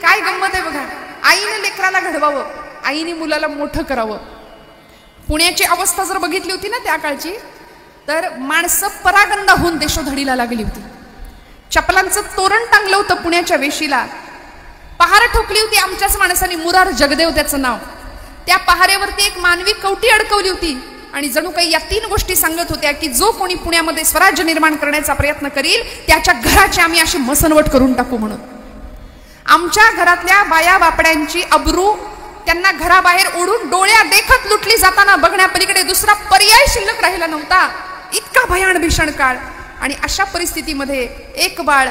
काय गंमत आहे बघा, आईने लेकराला घडवावं, आईने मुलाला मोठं करावं. पुण्याची अवस्था जर बघितली होती ना त्या काळची, तर माणसं परागंदा होऊन देशोधडीला लागली होती. चपलांचं तोरण टांगलं होतं पुण्याच्या वेशीला, पहार ठोकली होती आमच्याच माणसाने, मुरार जगदेव त्याचं नाव. त्या पहारेवरती एक मानवी कवटी अडकवली होती आणि जणू काही या 3 गोष्टी सांगत होत्या की जो कोणी पुण्यामध्ये स्वराज्य निर्माण करण्याचा प्रयत्न करील त्याच्या घराची आम्ही अशी मसनवट करून टाकू म्हणून. आमच्या घरातल्या बाया बापड्यांची अब्रू त्यांना घराबाहेर ओढून डोळ्या देखत लुटली जाताना बघण्यापलीकडे दुसरा पर्याय शिल्लक राहिला नव्हता. इतका भयान भीषण काळ. आणि अशा परिस्थितीमध्ये एक बाळ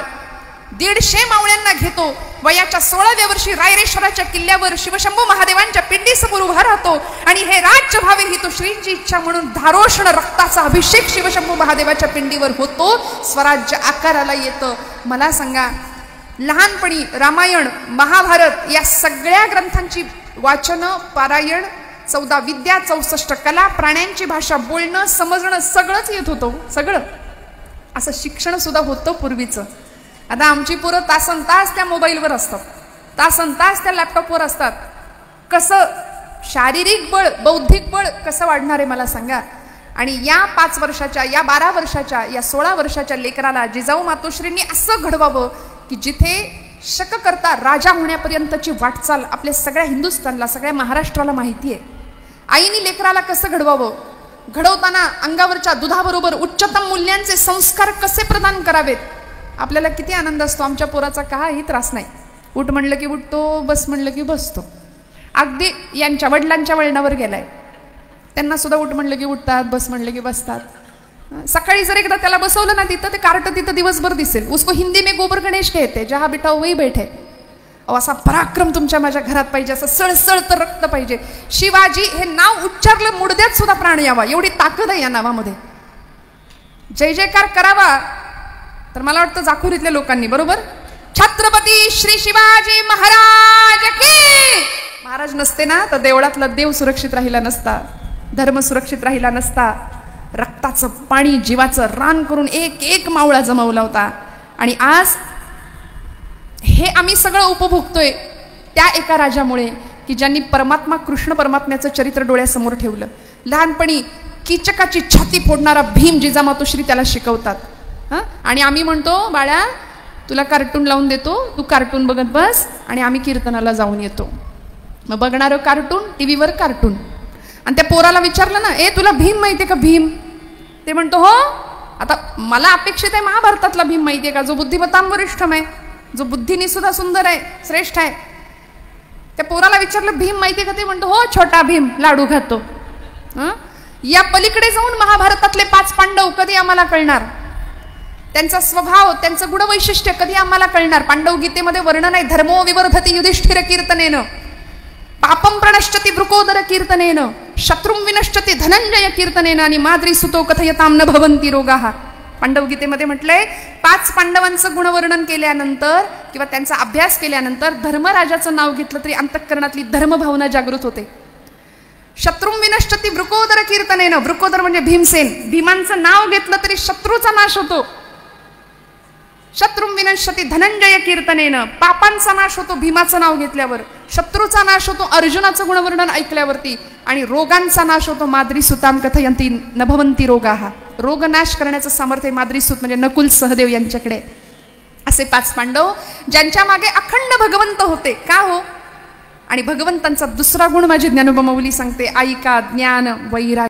150 मावळ्यांना घेतो, वयाच्या 16व्या वर्षी रायरेश्वराच्या किल्ल्यावर शिवशंभू महादेवांच्या पिंडीसमोर उभा राहतो आणि हे राज्य व्हावे ही तो श्रींची इच्छा म्हणून धारोष्ण रक्ताचा अभिषेक शिवशंभू महादेवाच्या पिंडीवर होतो. स्वराज्य आकाराला येतं. मला सांगा, लहानपणी रामायण महाभारत या सगळ्या ग्रंथांची वाचन पारायण, 14 विद्या, 64 कला, प्राण्यांची भाषा बोलणं समजणं सगळंच येत होतं. सगळं असं शिक्षण सुद्धा होतं पूर्वीचं. आता आमची पोरं तासन तास त्या मोबाईलवर असतात, तासन तास त्या लॅपटॉपवर असतात. कसं शारीरिक बळ बौद्धिक बळ कसं वाढणार आहे मला सांगा. आणि या 5 वर्षाच्या, या 12 वर्षाच्या, या 16 वर्षाच्या लेकराला जिजाऊ मातोश्रींनी असं घडवावं की जिथे शक करता राजा होण्यापर्यंतची वाटचाल आपल्या सगळ्या हिंदुस्थानला, सगळ्या महाराष्ट्राला माहिती आहे. आईनी लेकराला कसं घडवावं, घडवताना अंगावरच्या दुधाबरोबर उच्चतम मूल्यांचे संस्कार कसे प्रदान करावेत. आपल्याला किती आनंद असतो, आमच्या पोराचा काही त्रास नाही, उठ म्हणलं की उठतो, बस म्हणलं की बसतो. अगदी यांच्या वडिलांच्या वळणावर गेलाय, त्यांना सुद्धा उठ म्हणलं की उठतात, बस म्हणलं की बसतात. सकाळी जर एकदा त्याला बसवलं ना तिथं, ते कार्ट तिथं दिवसभर दिसेल. उसको हिंदी में गोबर गणेश कहते, जहां बेटा वही बैठे. असा पराक्रम तुमच्या माझ्या घरात पाहिजे, असं सळसळ तर रक्त पाहिजे. शिवाजी हे नाव उच्चारलं मुडद्यात सुद्धा प्राण यावा, एवढी ताकद आहे या नावामध्ये. जय जयकार करावा. तर मला वाटतं जाखोरीतल्या लोकांनी बरोबर, छत्रपती श्री शिवाजी महाराज की. महाराज नसते ना तर देवळातला देव सुरक्षित राहिला नसता, धर्म सुरक्षित राहिला नसता. रक्ताचं पाणी जीवाचं रान करून एक एक मावळा जमवला होता. आणि आज हे आम्ही सगळं उपभोगतोय त्या एका राजामुळे की ज्यांनी परमात्मा कृष्ण परमात्म्याचं चरित्र डोळ्यासमोर ठेवलं. लहानपणी कीचकाची छाती फोडणारा भीम जिजामातोश्री त्याला शिकवतात. आणि आम्ही म्हणतो, बाळा तुला कार्टून लावून देतो, तू कार्टून बघत बस आणि आम्ही कीर्तनाला जाऊन येतो. मग बघणारं कार्टून, टीव्हीवर कार्टून. आणि त्या पोराला विचारलं ना, ए तुला भीम माहितीये का भीम? ते म्हणतो हो. आता मला अपेक्षित आहे महाभारतातला भीम माहितीये का, जो बुद्धिमत्तां वरिष्ठम आहे, जो बुद्धीने सुद्धा सुंदर आहे, श्रेष्ठ आहे. त्या पोराला विचारलं भीम माहितीये का? ते म्हणतो हो, छोटा भीम लाडू खातो. या पलीकडे जाऊन महाभारतातले 5 पांडव कधी आम्हाला कळणार, त्यांचा स्वभाव, त्यांचं गुणवैशिष्ट्य कधी आम्हाला कळणार. पांडव गीतेमध्ये वर्णन आहे, धर्मो विवर्धती युधिष्ठिर कीर्तनेन, पापम प्रणश्यति वृकोदर कीर्तनेन, शत्रुं विनश्यति धनंजय कीर्तनेन आणि माद्री सुतो कथयताम न भवन्ति रोगाः. पांडव गीतेमध्ये म्हटलंय, 5 पांडवांचं गुणवर्णन केल्यानंतर किंवा त्यांचा अभ्यास केल्यानंतर धर्मराजाचं नाव घेतलं तरी अंतःकरणातली धर्मभावना जागृत होते. शत्रुं विनश्यति वृकोदर कीर्तनेन, वृकोदर म्हणजे भीमसेन, भीमांचं नाव घेतलं तरी शत्रूचा नाश होतो. शत्रुं विनश्यति धनंजय कीर्तनेन, पापांचा नाश होतो भीमाचं नाव घेतल्यावर, शत्रूचा नाश होतो अर्जुनाचं गुणवर्णन ऐकल्यावरती, आणि रोगांचा नाश होतो माद्री सुताम कथयन्ति न भवन्ति रोगाः. रोग नाश करण्याचं सामर्थ्य माद्री सूत म्हणजे नकुल सहदेव यांच्याकडे. असे 5 पांडव ज्यांच्या मागे अखंड भगवंत होते. का हो? आणि भगवंतांचा दुसरा गुण माझी ज्ञानोबा माऊली सांगते, ऐका ज्ञान वैराग्य.